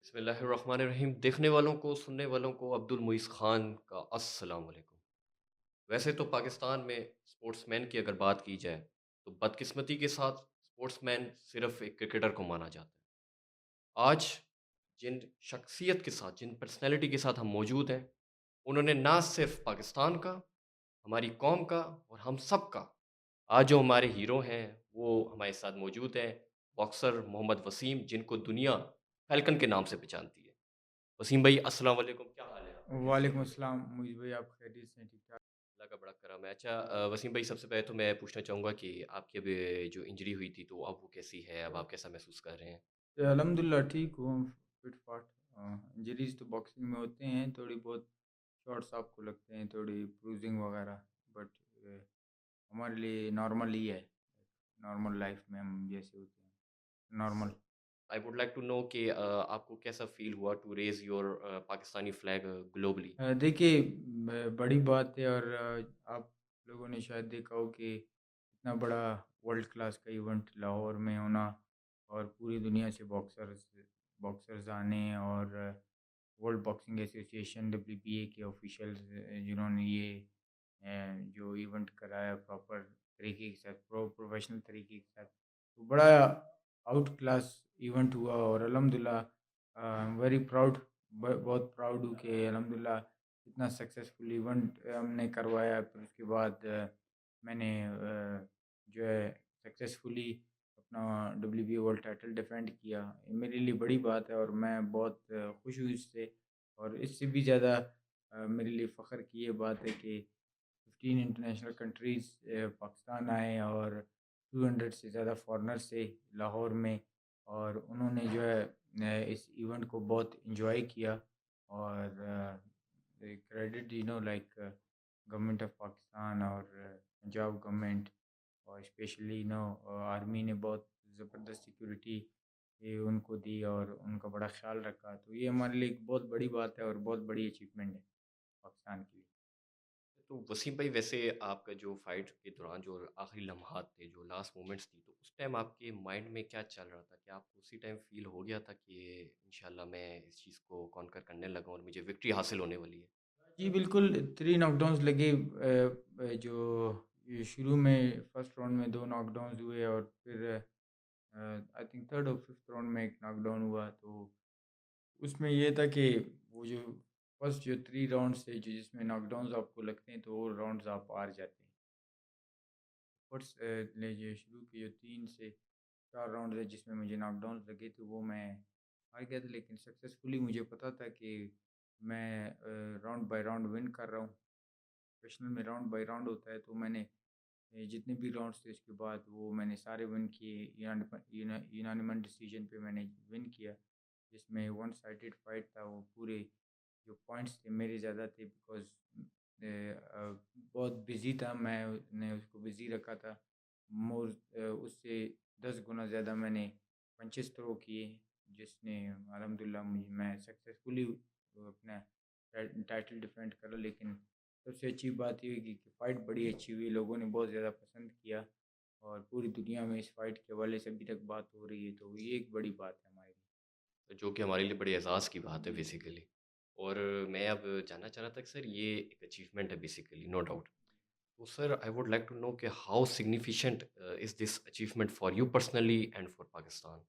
बिस्मिल्लाहिर्रहमानिर्रहीम। देखने वालों को, सुनने वालों को अब्दुल मुईज़ खान का अस्सलाम वालेकुम। वैसे तो पाकिस्तान में स्पोर्ट्समैन की अगर बात की जाए, तो बदकिस्मती के साथ स्पोर्ट्समैन सिर्फ़ एक क्रिकेटर को माना जाता है। आज जिन शख्सियत के साथ, जिन पर्सनैलिटी के साथ हम मौजूद हैं, उन्होंने ना सिर्फ़ पाकिस्तान का, हमारी कौम का और हम सब का आज जो हमारे हीरो हैं, वो हमारे साथ मौजूद हैं। बॉक्सर मोहम्मद वसीम, जिनको दुनिया फ़ैल्कन के नाम से पहचानती है। वसीम भाई अस्सलाम वालेकुम, क्या हाल है आपके? कैसे वालेकुम हैं? अस्सलाम मुझ भाई, आप खैरियत से हैं? ठीक-ठाक? अल्लाह का बड़ा करम है। अच्छा वसीम भाई सबसे पहले तो मैं पूछना चाहूँगा कि आपकी अभी जो इंजरी हुई थी तो अब वो कैसी है? अब आप कैसा महसूस कर रहे हैं? तो अल्हम्दुलिल्लाह ठीक हूँ, फिट-फाट। इंजरीज़ तो बॉक्सिंग में होते हैं, थोड़ी बहुत शॉट्स आपको लगते हैं, थोड़ी ब्रूजिंग वगैरह, बट हमारे लिए नॉर्मल ही है। नॉर्मल लाइफ में हम जैसे होते हैं, normal. I would like to know कि आपको कैसा फ़ील हुआ to raise your Pakistani flag globally? देखिए, बड़ी बात है, और आप लोगों ने शायद देखा हो कि इतना बड़ा वर्ल्ड क्लास का इवेंट लाहौर में होना, और पूरी दुनिया से बॉक्सर्स बॉक्सर्स आने, और वर्ल्ड बॉक्सिंग एसोसिएशन डब्ल्यूबीए के ऑफिशियल्स जिन्होंने ये जो इवेंट कराया प्रॉपर तरीके के साथ, प्रोफेशनल तरीके के साथ, तो बड़ा आउट क्लास इवेंट हुआ। और अल्हम्दुलिल्लाह वेरी प्राउड, बहुत प्राउड हूँ कि अल्हम्दुलिल्लाह इतना सक्सेसफुल इवेंट हमने करवाया। फिर उसके बाद मैंने जो है सक्सेसफुली अपना डब्ल्यूबीए वर्ल्ड टाइटल डिफेंड किया। ये मेरे लिए बड़ी बात है, और मैं बहुत खुश हूँ इससे। और इससे भी ज़्यादा मेरे लिए फ़ख्र की ये बात है कि 15 इंटरनेशनल कंट्रीज़ पाकिस्तान आए, और 200 से ज़्यादा फॉरेनर्स थे लाहौर में, और उन्होंने जो है इस इवेंट को बहुत एंजॉय किया। और credit like government of Pakistan और पंजाब गवर्नमेंट, और स्पेशली आर्मी ने बहुत ज़बरदस्त सिक्योरिटी ये उनको दी, और उनका बड़ा ख्याल रखा। तो ये हमारे लिए एक बहुत बड़ी बात है, और बहुत बड़ी अचीवमेंट है पाकिस्तान के लिए। तो वसीम भाई वैसे आपका जो फ़ाइट के दौरान जो आखिरी लम्हात थे, जो लास्ट मोमेंट्स थी, तो उस टाइम आपके माइंड में क्या चल रहा था? क्या आपको उसी टाइम फ़ील हो गया था कि इंशाल्लाह मैं इस चीज़ को कॉन्कर करने लगा हूँ और मुझे विक्ट्री हासिल होने वाली है? जी, बिल्कुल, 3 नॉकडाउन्स लगे। जो ये शुरू में फर्स्ट राउंड में 2 नॉकडाउन्स हुए, और फिर आई थिंक थर्ड और फिफ्थ राउंड में 1 नॉकडाउन हुआ। तो उसमें ये था कि वो जो फर्स्ट जो 3 राउंड्स थे, जिसमें नॉकडाउन्स आपको लगते हैं, तो वो राउंड्स आप हार जाते हैं। फर्स्ट लीजिए शुरू के जो 3 से 4 राउंड थे जिसमें मुझे नॉकडाउन लगे थे, वो मैं हार गया था। लेकिन सक्सेसफुली मुझे पता था कि मैं राउंड बाय राउंड विन कर रहा हूँ। प्रोफेशनल में राउंड बाय राउंड होता है, तो मैंने जितने भी राउंड्स थे उसके बाद वो मैंने सारे विन किए। यूनानिमस डिसीजन पे मैंने विन किया, जिसमें वन साइडेड फाइट था। वो पूरे जो पॉइंट्स थे मेरे ज़्यादा थे, बिकॉज़ बहुत बिज़ी था, मैंने उसको बिज़ी रखा था। उससे 10 गुना ज़्यादा मैंने पंचेस थ्रो किए, जिसने अल्हम्दुलिल्लाह मैं सक्सेसफुली अपना टाइटल डिफेंड करा। लेकिन सबसे अच्छी बात ये हुई कि फ़ाइट बड़ी अच्छी हुई, लोगों ने बहुत ज़्यादा पसंद किया, और पूरी दुनिया में इस फ़ाइट के हवाले से अभी तक बात हो रही है, तो ये एक बड़ी बात है हमारे लिए। जो कि हमारे लिए बड़े एज़ाज़ की बात है बेसिकली। और मैं अब जानना चाह रहा था कि सर ये एक अचीवमेंट है बेसिकली, नो डाउट। तो sir I would like to know कि how significant is this achievement for you personally and for Pakistan?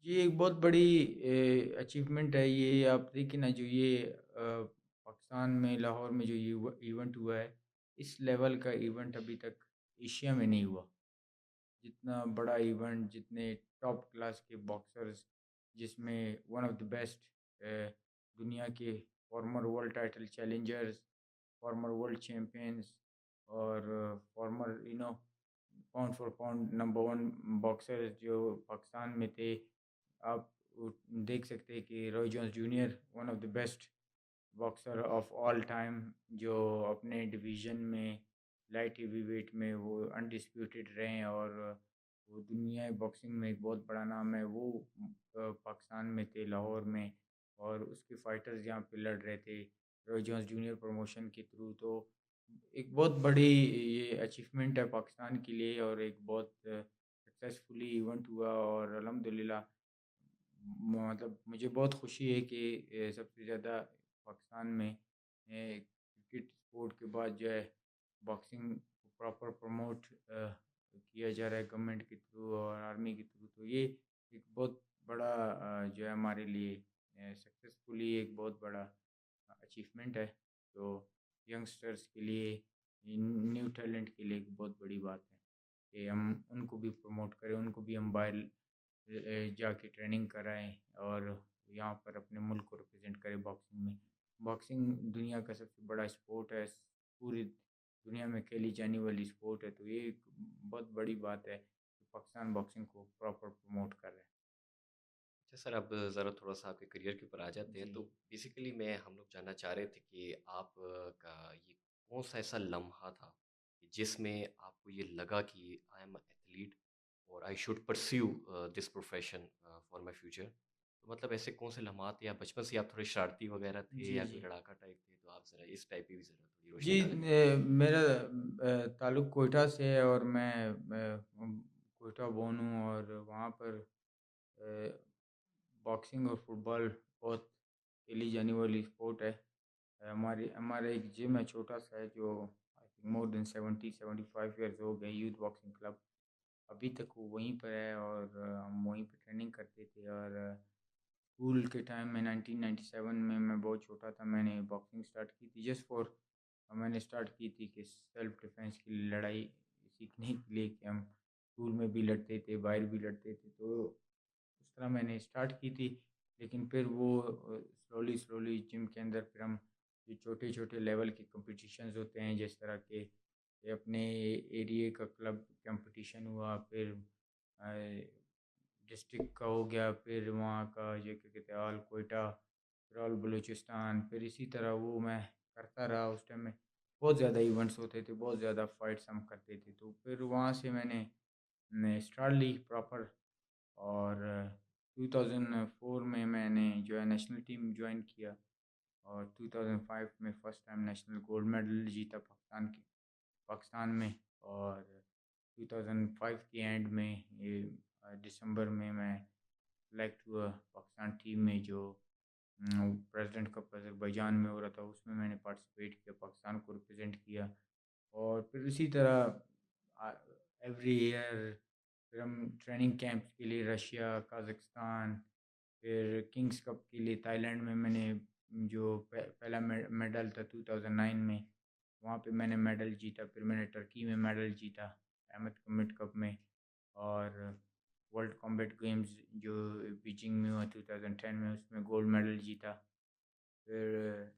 ये एक बहुत बड़ी अचीवमेंट है। ये आप देखिए ना, जो ये पाकिस्तान में लाहौर में जो ये इवेंट हुआ है, इस लेवल का इवेंट अभी तक एशिया में नहीं हुआ। जितना बड़ा इवेंट, जितने टॉप क्लास के बॉक्सर्स, जिसमें वन ऑफ द बेस्ट दुनिया के former world title challengers, former world champions, और former pound for pound number one boxers जो पाकिस्तान में थे। आप देख सकते हैं कि Roy Jones Junior one of the best boxer of all time, जो अपने डिवीज़न में लाइट हेवीवेट में वो अनडिस्प्यूटेड रहे हैं, और वो दुनिया बॉक्सिंग में एक बहुत बड़ा नाम है। वो पाकिस्तान में थे लाहौर में, और उसके फाइटर्स यहाँ पे लड़ रहे थे रॉय जोन्स जूनियर प्रमोशन के थ्रू। तो एक बहुत बड़ी ये अचीवमेंट है पाकिस्तान के लिए, और एक बहुत सक्सेसफुली इवेंट हुआ। और अल्हम्दुलिल्लाह मतलब मुझे बहुत खुशी है कि सबसे ज़्यादा पाकिस्तान में क्रिकेट स्पोर्ट के बाद जो है बॉक्सिंग को प्रॉपर प्रमोट किया जा रहा है गवर्नमेंट के थ्रू और आर्मी के थ्रू। तो ये एक बहुत बड़ा जो है हमारे लिए सक्सेसफुली एक बहुत बड़ा अचीवमेंट है। तो यंगस्टर्स के लिए, न्यू टैलेंट के लिए एक बहुत बड़ी बात है कि हम उनको भी प्रमोट करें, उनको भी हम बाहर जाके ट्रेनिंग कराएँ और यहाँ पर अपने मुल्क को रिप्रेज़ेंट करें बॉक्सिंग में। बॉक्सिंग दुनिया का सबसे बड़ा स्पोर्ट है, पूरी दुनिया में खेली जाने वाली स्पोर्ट है, तो ये एक बहुत बड़ी बात है कि पाकिस्तान बॉक्सिंग को प्रॉपर प्रमोट कर रहा है। अच्छा सर, अब ज़रा थोड़ा-सा आपके करियर के ऊपर आ जाते हैं। जी। तो बेसिकली मैं हम लोग जानना चाह रहे थे कि आप का ये कौन-सा ऐसा लम्हा था कि जिसमें आपको ये लगा कि आई एम अ एथलीट और I should pursue this profession for my future? तो मतलब ऐसे कौन से लम्हात थे, या बचपन से ही आप थोड़े शरारती वग़ैरह थे जी, या कोई जी। लड़ाका टाइप थे? तो आप ज़रा इस टाइप पे भी ज़रा थोड़ी जी, रोशनी डालें। मेरा ताल्लुक कोयटा से है और मैं कोयटा बोर्न हूँ और वहाँ पर अ, बॉक्सिंग और फुटबॉल बहुत खेली जाने वाली स्पोर्ट है। हमारी हमारा एक जिम है छोटा-सा है जो I think more than 70-75 years हो गए, यूथ बॉक्सिंग क्लब। अभी तक वो वहीं पर है और हम वहीं पे ट्रेनिंग करते थे और स्कूल के टाइम में 1997 में मैं बहुत छोटा था, मैंने बॉक्सिंग स्टार्ट की थी जस्ट फॉर मैंने स्टार्ट की थी कि सेल्फ डिफेंस की लड़ाई सीखने के लिए कि हम स्कूल में भी लड़ते थे, बाहर भी लड़ते थे, तो उस तरह मैंने स्टार्ट की थी। लेकिन फिर वो स्लोली स्लोली जिम के अंदर फिर हम जो छोटे-छोटे लेवल के कॉम्पिटिशन्स होते हैं जिस तरह के ये अपने एरिया का क्लब कंपटीशन हुआ, फिर डिस्ट्रिक्ट का हो गया, फिर वहाँ का ये क्या कहते हैं ऑल क्वेटा, फिर ऑल बलूचिस्तान, फिर इसी तरह वो मैं करता रहा। उस टाइम में बहुत ज़्यादा इवेंट्स होते थे, बहुत ज़्यादा फाइट्स हम करते थे, तो फिर वहाँ से मैंने स्टार्ट ली प्रॉपर और 2004 में मैंने जो है नेशनल टीम जॉइन किया और 2005 में first time national gold medal जीता पाकिस्तान में और 2005 के एंड में ये दिसंबर में मैं सेलेक्ट हुआ पाकिस्तान टीम में जो प्रेसिडेंट कप अज़रबैजान में हो रहा था, उसमें मैंने पार्टिसिपेट किया, पाकिस्तान को रिप्रेजेंट किया और फिर इसी तरह एवरी ईयर फिर हम ट्रेनिंग कैंप्स के लिए रशिया, काज़ाकिस्तान, फिर किंग्स कप के लिए थाईलैंड में मैंने जो पहला मेडल था 2009 में, वहाँ पे मैंने मेडल जीता। फिर मैंने टर्की में मेडल जीता, अहमद कमिट कप में और वर्ल्ड कॉम्बैट गेम्स जो बीजिंग में हुआ 2010 में, उसमें गोल्ड मेडल जीता। फिर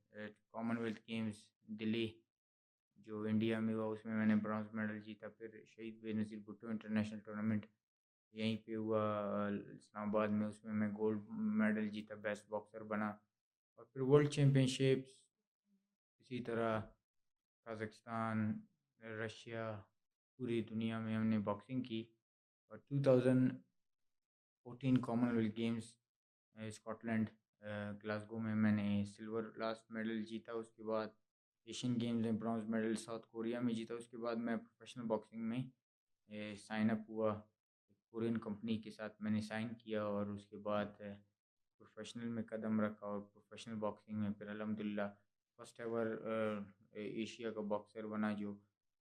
कॉमनवेल्थ गेम्स दिल्ली जो इंडिया में हुआ, उसमें मैंने ब्रॉन्ज़ मेडल जीता। फिर शहीद बेनज़ीर भुट्टो इंटरनेशनल टूर्नामेंट यहीं पे हुआ इस्लामाबाद में, उसमें मैं गोल्ड मेडल जीता, बेस्ट बॉक्सर बना। और फिर वर्ल्ड चैम्पियनशिप्स इसी तरह काज़ाकिस्तान, रशिया, पूरी दुनिया में हमने बॉक्सिंग की और 2014 कॉमनवेल्थ गेम्स स्कॉटलैंड ग्लासगो में मैंने सिल्वर लास्ट मेडल जीता। उसके बाद एशियन गेम्स में ब्रॉन्ज़ मेडल साउथ कोरिया में जीता। उसके बाद मैं प्रोफ़ेशनल बॉक्सिंग में साइन अप हुआ। कोरियन कंपनी के साथ मैंने साइन किया और उसके बाद प्रोफ़ेशनल में कदम रखा और प्रोफ़ेशनल बॉक्सिंग में फिर अल्हम्दुलिल्लाह फर्स्ट एवर एशिया का बॉक्सर बना जो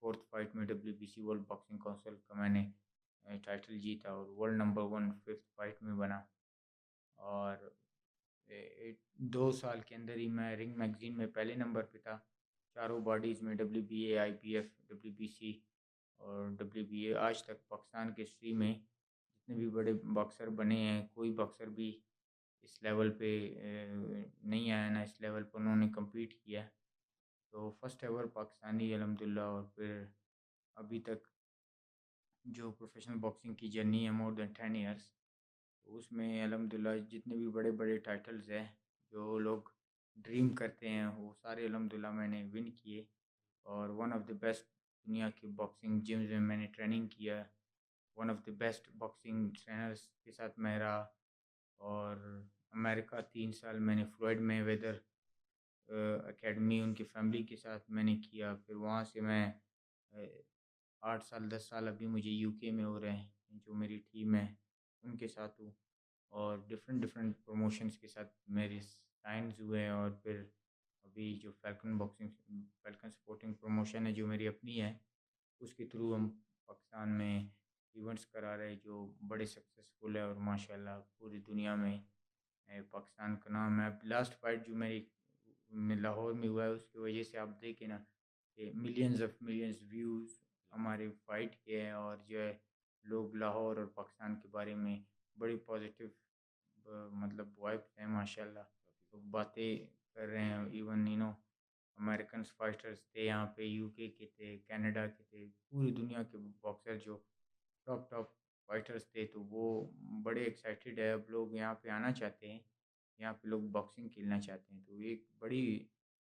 फोर्थ फाइट में डब्ल्यूबीसी वर्ल्ड बॉक्सिंग काउंसिल का मैंने टाइटल जीता और world number one fifth fight में बना और 2 साल के अंदर ही मैं रिंग मैगजीन में पहले नंबर पे था, चारों बॉडीज़ में डब्ल्यूबीए, आईबीएफ, डब्ल्यूबीसी और डब्ल्यूबीए। आज तक पाकिस्तान की हिस्ट्री में जितने भी बड़े बॉक्सर बने हैं, कोई बॉक्सर भी इस लेवल पे नहीं आया ना इस लेवल पर उन्होंने कम्पीट किया। तो फर्स्ट एवर पाकिस्तानी अल्हम्दुलिल्लाह और फिर अभी तक जो प्रोफेशनल बॉक्सिंग की जर्नी है मोर देन 10 इयर्स, तो उसमें अल्हम्दुलिल्लाह जितने भी बड़े-बड़े टाइटल्स हैं, जो लोग ड्रीम करते हैं, वो सारे अल्हम्दुलिल्लाह मैंने विन किए और वन ऑफ द बेस्ट दुनिया की बॉक्सिंग जिम्स में मैंने ट्रेनिंग किया। One of the best boxing trainers के साथ मैं रहा और अमेरिका 3 साल मैंने फ्लॉयड मेवेदर एकेडमी उनकी फैमिली के साथ मैंने किया। फिर वहाँ से मैं अ, 8 साल 10 साल अभी मुझे यूके में हो रहे हैं, जो मेरी टीम है, उनके साथ हूँ। और डिफरेंट डिफरेंट प्रमोशंस के साथ मेरे साइन्स हुए हैं। और फिर अभी जो फैल्कन स्पोर्टिंग प्रमोशन है जो मेरी अपनी है, उसके थ्रू हम पाकिस्तान में इवेंट्स करा रहे हैं जो बड़े सक्सेसफुल है। और माशाल्लाह पूरी दुनिया में पाकिस्तान का नाम है। अब लास्ट फाइट जो मेरी लाहौर में हुआ है उसकी वजह से आप देखें ना कि मिलियंस ऑफ मिलियंस व्यूज़ हमारे फाइट के हैं। और जो है लोग लाहौर और पाकिस्तान के बारे में बड़ी पॉजिटिव मतलब वाइब्स हैं माशाल्लाह। लोग बातें कर रहे हैं, इवन अमेरिकन फाइटर्स थे यहाँ पे, यूके के थे, कनाडा के थे, पूरी दुनिया के बॉक्सर जो टॉप टॉप फाइटर्स थे, तो वो बड़े एक्साइटेड है। अब लोग यहाँ पे आना चाहते हैं, यहाँ पे लोग बॉक्सिंग खेलना चाहते हैं। तो ये एक बड़ी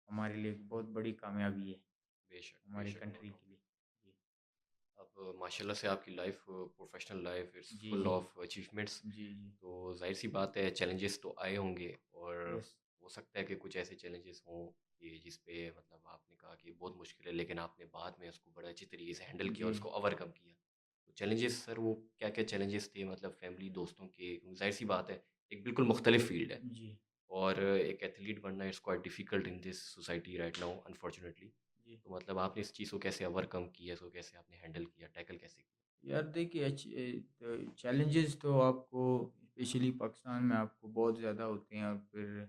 हमारे लिए एक बहुत बड़ी कामयाबी है हमारी बेशक, नो कंट्री डाउट। के लिए। जी, अब माशाल्लाह से आपकी लाइफ, प्रोफेशनल लाइफ इज़ जी, फुल जी, ऑफ अचीवमेंट्स। जी, जी, तो ज़ाहिर-सी बात है चैलेंजेस तो आए होंगे, और यस, हो सकता है कि कुछ ऐसे चैलेंजेस हों कि जिस पे मतलब आपने कहा कि बहुत मुश्किल है, लेकिन आपने बाद में उसको बड़े अच्छी तरीके से हैंडल किया जी, और उसको ओवरकम किया। तो चैलेंजेस सर वो क्या-क्या चैलेंजेस थे, मतलब फैमिली, दोस्तों के? ज़ाहिर-सी बात है, एक बिल्कुल मुख्तलिफ फ़ील्ड है, जी, और एक एथलीट बनना it's quite difficult in this society right now unfortunately. जी। तो मतलब आपने इस चीज़ को कैसे ओवरकम किया? इसको कैसे आपने हैंडल किया, टैकल कैसे किया? यार देखिए चैलेंजेस तो आपको स्पेशली पाकिस्तान में आपको बहुत ज़्यादा होते हैं। और फिर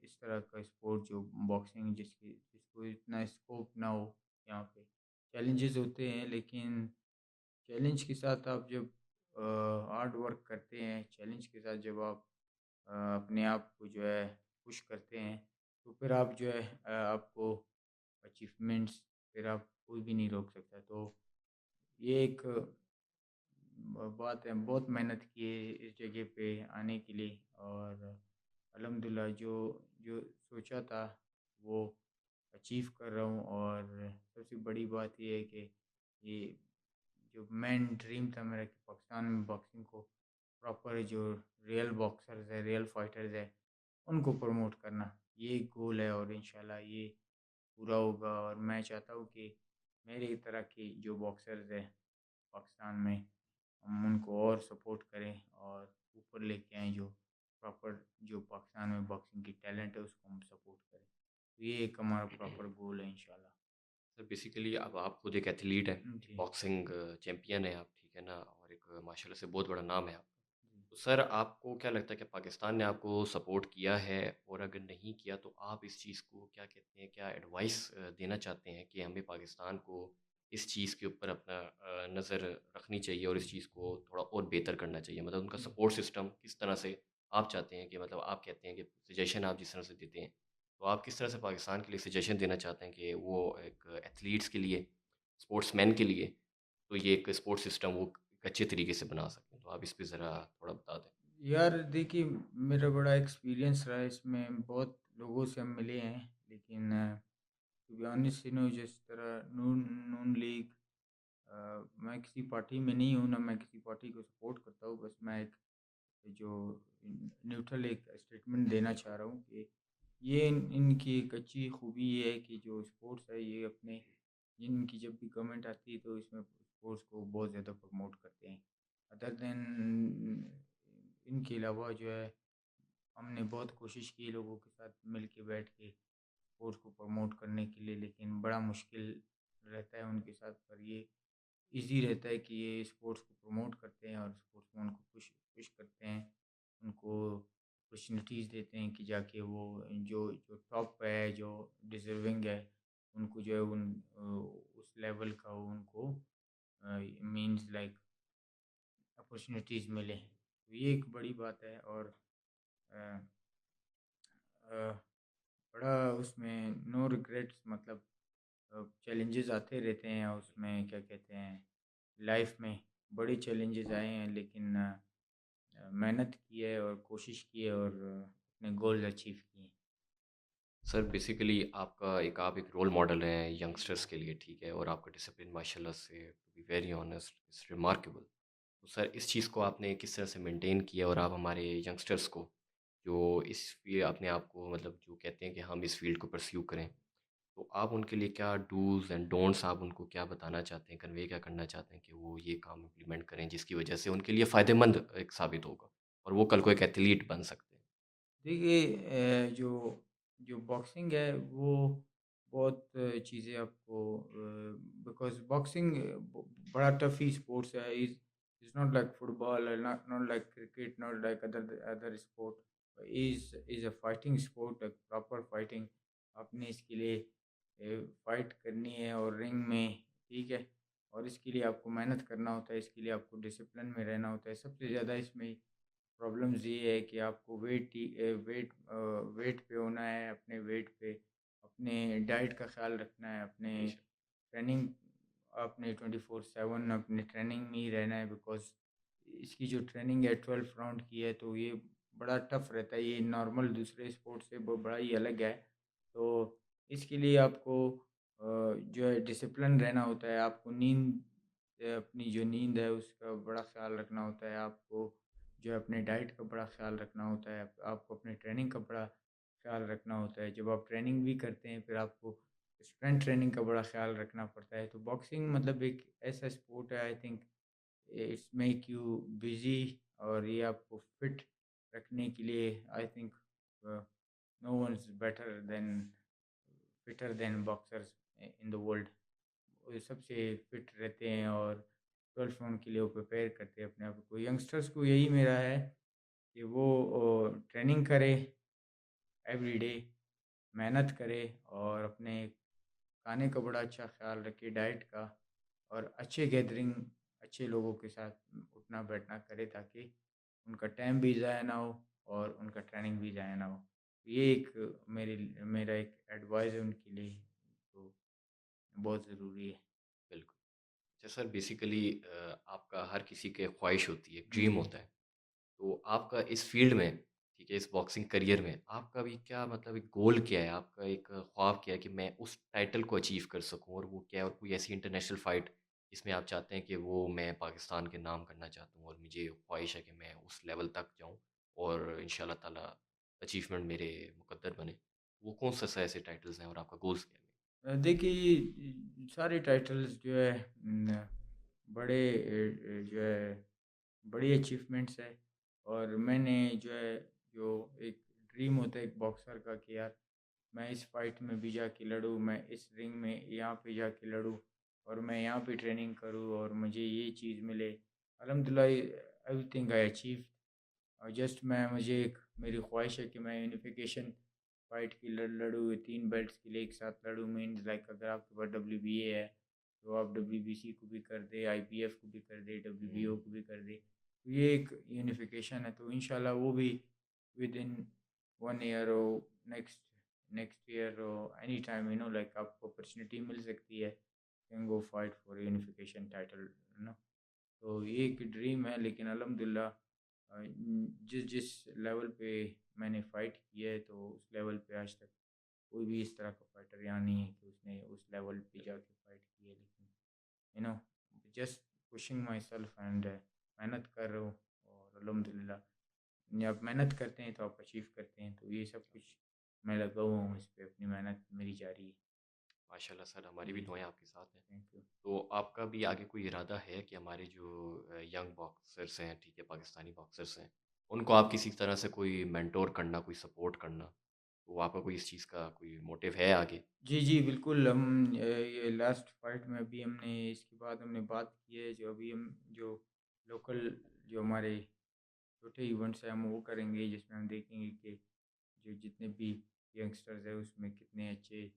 इस तरह का स्पोर्ट जो बॉक्सिंग जिसको इतना स्कोप ना हो यहाँ पे, चैलेंजेस होते हैं। लेकिन चैलेंज के साथ आप जब हार्ड वर्क करते हैं, चैलेंज के साथ जब आप अपने आप को जो है पुश करते हैं, तो फिर आप जो है आपको अचीवमेंट्स फिर आप कोई भी नहीं रोक सकता। तो ये एक बात है, बहुत मेहनत की है इस जगह पे आने के लिए। और अल्हम्दुलिल्लाह जो जो सोचा था वो अचीव कर रहा हूँ। और सबसे बड़ी बात ये है कि ये जो मेन ड्रीम था मेरा कि पाकिस्तान में बॉक्सिंग को प्रॉपर जो रियल बॉक्सर्स है, रियल फाइटर्स है, उनको प्रमोट करना, ये एक गोल है। और इंशाल्लाह ये पूरा होगा। और मैं चाहता हूँ कि मेरे तरह के जो बॉक्सर्स हैं पाकिस्तान में, हम उनको और सपोर्ट करें और ऊपर लेके आएँ। जो प्रॉपर जो पाकिस्तान में बॉक्सिंग की टैलेंट है उसको हम सपोर्ट करें। तो ये एक हमारा प्रॉपर गोल है इंशाल्लाह। सर बेसिकली अब आप खुद एक एथलीट हैं, एक जी, बॉक्सिंग चैंपियन हैं आप, ठीक है ना? और एक माशाल्लाह से बहुत बड़ा नाम है आपका। जी। तो सर आपको क्या लगता है कि पाकिस्तान ने आपको सपोर्ट किया है? और अगर नहीं किया तो आप इस चीज़ को क्या कहते हैं, क्या एडवाइस देना चाहते हैं कि हमें पाकिस्तान को इस चीज़ के ऊपर अपना नज़र रखनी चाहिए और इस चीज़ को थोड़ा और बेहतर करना चाहिए? मतलब उनका जी। सपोर्ट सिस्टम किस तरह से आप चाहते हैं कि मतलब आप कहते हैं कि सजेशन आप जिस तरह से देते हैं, तो आप किस तरह से पाकिस्तान के लिए सजेशन देना चाहते हैं कि वो एक एथलीट्स के लिए, स्पोर्ट्समैन के लिए, तो ये एक स्पोर्ट्स सिस्टम वो एक अच्छे तरीके से बना सकें? तो आप इस पे ज़रा थोड़ा बता दें। यार देखिए, मेरा बड़ा एक्सपीरियंस रहा है इसमें, बहुत लोगों से हम मिले हैं। लेकिन टू बी ऑनेस्ट जिस तरह नून नून लीग, मैं किसी पार्टी में नहीं हूँ, ना मैं किसी पार्टी को सपोर्ट करता हूँ। बस मैं एक जो न्यूट्रल एक स्टेटमेंट देना चाह रहा हूँ कि ये इनकी एक अच्छी खूबी ये है कि जो स्पोर्ट्स है ये अपने इनकी जब भी गवर्नमेंट आती है तो इसमें स्पोर्ट्स को बहुत ज़्यादा प्रमोट करते हैं। अदर देन इनके अलावा जो है हमने बहुत कोशिश की लोगों के साथ मिल के बैठ के स्पोर्ट्स को प्रमोट करने के लिए, लेकिन बड़ा मुश्किल रहता है उनके साथ। पर ये ईज़ी रहता है कि ये स्पोर्ट्स को प्रमोट करते हैं और स्पोर्ट्स में उनको पुश पुश करते हैं, उनको अपॉर्चुनिटीज़ देते हैं कि जाके वो जो जो टॉप पे है, जो डिज़र्विंग है, उनको जो है उस लेवल का वो उनको मीन्स लाइक अपॉर्चुनिटीज़ मिले। तो ये एक बड़ी बात है। और अ अ, बड़ा उसमें नो रिग्रेट्स, मतलब चैलेंजेस आते रहते हैं उसमें, क्या कहते हैं, लाइफ में बड़े चैलेंजेस आए हैं। लेकिन मेहनत की है और कोशिश की है और अपने गोल अचीव किए हैं। सर बेसिकली आपका एक आप एक रोल मॉडल हैं यंगस्टर्स के लिए, ठीक है? और आपका डिसिप्लिन माशाल्लाह से to be very honest is remarkable. तो सर इस चीज़ को आपने किस तरह से मेंटेन किया, और आप हमारे यंगस्टर्स को जो इस फी अपने आप को मतलब जो कहते हैं कि हम इस फ़ील्ड को परस्यू करें, तो आप उनके लिए क्या डूज़ एंड डोंट्स आप उनको क्या बताना चाहते हैं, कन्वे क्या करना चाहते हैं कि वो ये काम इम्प्लीमेंट करें जिसकी वजह से उनके लिए फ़ायदेमंद एक साबित होगा? और वो कल को एक एथलीट बन सकते हैं? देखिए जो जो बॉक्सिंग है वो बहुत चीज़ें आपको बिकॉज़ बॉक्सिंग बड़ा टफ ही स्पोर्ट्स है। Is not like football, not not like cricket, not like other other sport. Is a fighting sport, a proper fighting. आपने इसके लिए फाइट करनी है और रिंग में, ठीक है? और इसके लिए आपको मेहनत करना होता है, इसके लिए आपको डिसिप्लिन में रहना होता है। सबसे ज़्यादा इसमें प्रॉब्लम्स ये है कि आपको वेट पे होना है, अपने वेट पे, अपने डाइट का ख़्याल रखना है, अपने बेशक। ट्रेनिंग आपने 24/7 अपने ट्रेनिंग में ही रहना है बिकॉज़ इसकी जो ट्रेनिंग है 12 राउंड की है, तो ये बड़ा टफ रहता है। ये नॉर्मल दूसरे स्पोर्ट से बड़ा ही अलग है। तो इसके लिए आपको जो है डिसिप्लिन रहना होता है, आपको अपनी जो नींद है उसका बड़ा ख़्याल रखना होता है, आपको जो है अपने डाइट का बड़ा ख़्याल रखना होता है, आपको अपने ट्रेनिंग का बड़ा ख़्याल रखना होता है। जब आप ट्रेनिंग भी करते हैं फिर आपको स्ट्रेंथ ट्रेनिंग का बड़ा ख़्याल रखना पड़ता है। तो बॉक्सिंग मतलब एक ऐसा स्पोर्ट है, I think it's make you busy, और ये आपको फिट रखने के लिए I think no one is better than fitter than boxers in the world. वो सबसे फिट रहते हैं और 12 राउंड के लिए वो प्रिपेयर करते हैं अपने आप को। यंगस्टर्स को यही मेरा है कि वो ट्रेनिंग करे एवरीडे, मेहनत करे और अपने खाने का बड़ा अच्छा ख़्याल रखे, डाइट का, और अच्छे गैदरिंग, अच्छे लोगों के साथ उठना बैठना करे ताकि उनका टाइम भी ज़ाया ना हो और उनका ट्रेनिंग भी ज़ाया ना हो। ये एक मेरा एक एडवाइस है उनके लिए, तो बहुत ज़रूरी है। बिल्कुल। अच्छा सर, बेसिकली आपका हर किसी की ख्वाहिश होती है, एक ड्रीम जी। होता है। तो आपका इस फ़ील्ड में, ठीक है, इस बॉक्सिंग करियर में आपका भी क्या मतलब एक गोल क्या है? आपका एक ख्वाब क्या है कि मैं उस टाइटल को अचीव कर सकूँ, और वो क्या है? और कोई ऐसी इंटरनेशनल फ़ाइट जिसमें आप चाहते हैं कि वो मैं पाकिस्तान के नाम करना चाहता हूँ, और मुझे ख्वाहिश है कि मैं उस लेवल तक जाऊँ और इंशाअल्लाह ताला अचीवमेंट मेरे मुक़द्दर बने। वो कौन-सा सा ऐसे टाइटल्स हैं और आपका गोल्स क्या है? देखिए सारे टाइटल्स जो है बड़े जो है बड़ी अचीवमेंट्स है, और मैंने जो है जो एक ड्रीम होता है एक बॉक्सर का कि यार मैं इस फाइट में भी जाके लड़ूँ, मैं इस रिंग में यहाँ पे जाके लड़ूँ और मैं यहाँ पे ट्रेनिंग करूँ और मुझे ये चीज़ मिले। अल्हम्दुलिल्लाह एवरीथिंग आई अचीव। और जस्ट मैं मुझे एक मेरी ख्वाहिश है कि मैं यूनिफिकेशन फाइट की लड़ूँ, 3 बेल्ट्स के लिए एक साथ लड़ूँ। मीन्स लाइक अगर आपके पास डब्ल्यूबीए है, तो आप डब्ल्यूबीसी को भी कर दें, आईपीएफ को भी कर दें, डब्ल्यूबीओ हुँ, को भी कर दें। तो ये एक यूनिफिकेशन है, तो इंशाल्लाह वो भी विदिन 1 ईयर और नेक्स्ट नेक्स्ट ईयर और एनी टाइम लाइक आपको अपॉर्चुनिटी मिल सकती है, can go fight for unification title, तो ये एक ड्रीम है, लेकिन अल्हम्दुलिल्लाह जिस जिस लेवल पे मैंने फ़ाइट की है, तो उस लेवल पे आज तक कोई भी इस तरह का फाइटर यहाँ नहीं है कि उसने उस लेवल पे जाके फ़ाइट की है। लेकिन you know just pushing my self and मेहनत कर रहा हूँ, और अल्हम्दुलिल्लाह जब आप मेहनत करते हैं तो आप अचीव करते हैं। तो ये सब कुछ मैं लगा हुआ हूँ इस पे, अपनी मेहनत मेरी जारी है। माशाल्लाह सर, हमारी भी जी, दुआएँ आपके साथ हैं। Thank you. तो आपका भी आगे कोई इरादा है कि हमारे जो यंग बॉक्सर्स हैं, ठीक है, पाकिस्तानी बॉक्सर्स हैं, उनको आप किसी तरह से कोई मेंटर करना, कोई सपोर्ट करना, तो आपका कोई इस चीज़ का कोई मोटिव है आगे? जी, जी, बिल्कुल। हम ये लास्ट फाइट में भी हमने इसके बाद हमने बात की है, जो अभी हम जो लोकल जो हमारे छोटे इवेंट्स हैं हम वो करेंगे, जिसमें हम देखेंगे कि जो जितने भी यंगस्टर्स हैं उसमें कितने अच्छे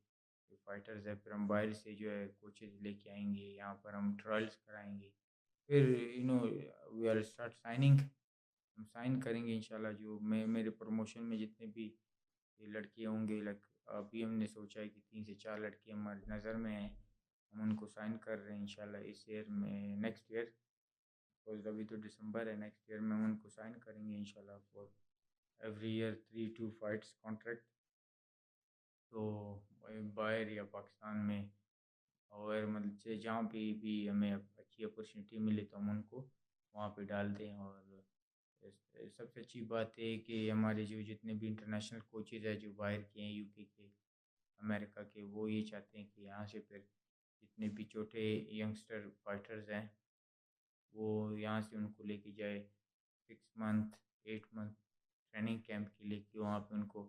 फाइटर्स हैं। फिर हम बाहर से जो है कोचेज़ लेके आएँगे, यहाँ पर हम ट्रायल्स कराएँगे। फिर वी आर स्टार्ट साइनिंग, हम साइन करेंगे इंशाल्लाह। जो मैं मेरे प्रमोशन में जितने भी ये लड़के होंगे, लाइक अभी हमने सोचा है कि 3 से 4 लड़के हमारी नज़र में हैं, हम उनको साइन कर रहे हैं इंशाल्लाह इस ईयर में, नेक्स्ट ईयर, बिकॉज़ अभी तो दिसंबर है। नेक्स्ट ईयर में हम उनको साइन करेंगे इंशाल्लाह for every year 3 two fights contract. तो बाहर या पाकिस्तान में और मतलब से जहाँ पे भी हमें अच्छी अपॉर्चुनिटी मिले तो हम उनको वहाँ पे डाल दें। और सबसे अच्छी बात है कि हमारे जो जितने भी इंटरनेशनल कोचेज़ हैं जो बाहर के हैं, यूके के, अमेरिका के, वो ये चाहते हैं कि यहाँ से फिर जितने भी छोटे यंगस्टर फाइटर्स हैं वो यहाँ से उनको लेके जाए 6 मंथ 8 मंथ ट्रेनिंग कैंप के लिए कि वहाँ पे उनको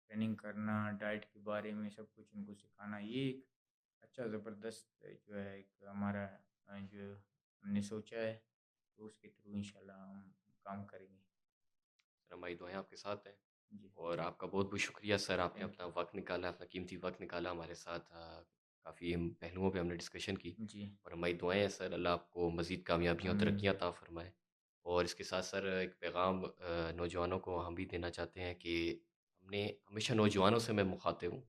ट्रेनिंग करना, डाइट के बारे में सब कुछ उनको सिखाना। ये एक अच्छा ज़बरदस्त जो है एक हमारा जो हमने सोचा है, तो उसके थ्रू इंशाल्लाह हम काम करेंगे। सर हमारी दुआएँ आपके साथ हैं जी, और आपका बहुत-बहुत शुक्रिया सर, आपने थैंक अपना वक़्त निकाला, अपना कीमती वक़्त निकाला हमारे साथ। काफ़ी हम पहलुओं पे हमने डिस्कशन की यू। जी, और हमारी दुआएँ हैं सर, अल्लाह आपको मज़ीद कामयाबियाँ और आमीन। तरक्कियाँ अता फ़रमाए। और इसके साथ सर एक पैगाम नौजवानों को हम भी देना चाहते हैं कि हमने हमेशा नौजवानों से मैं मुख़ातिब हूँ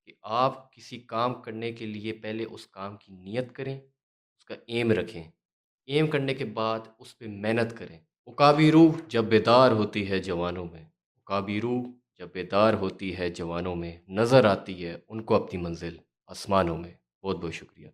कि आप किसी काम करने के लिए पहले उस काम की नियत करें, उसका एम रखें। एम करने के बाद उस पे मेहनत करें। उकाबी रूह जब बेदार होती है जवानों में, उकाबी रूह जब बेदार होती है जवानों में, नज़र आती है उनको अपनी मंज़िल आसमानों में। बहुत-बहुत शुक्रिया।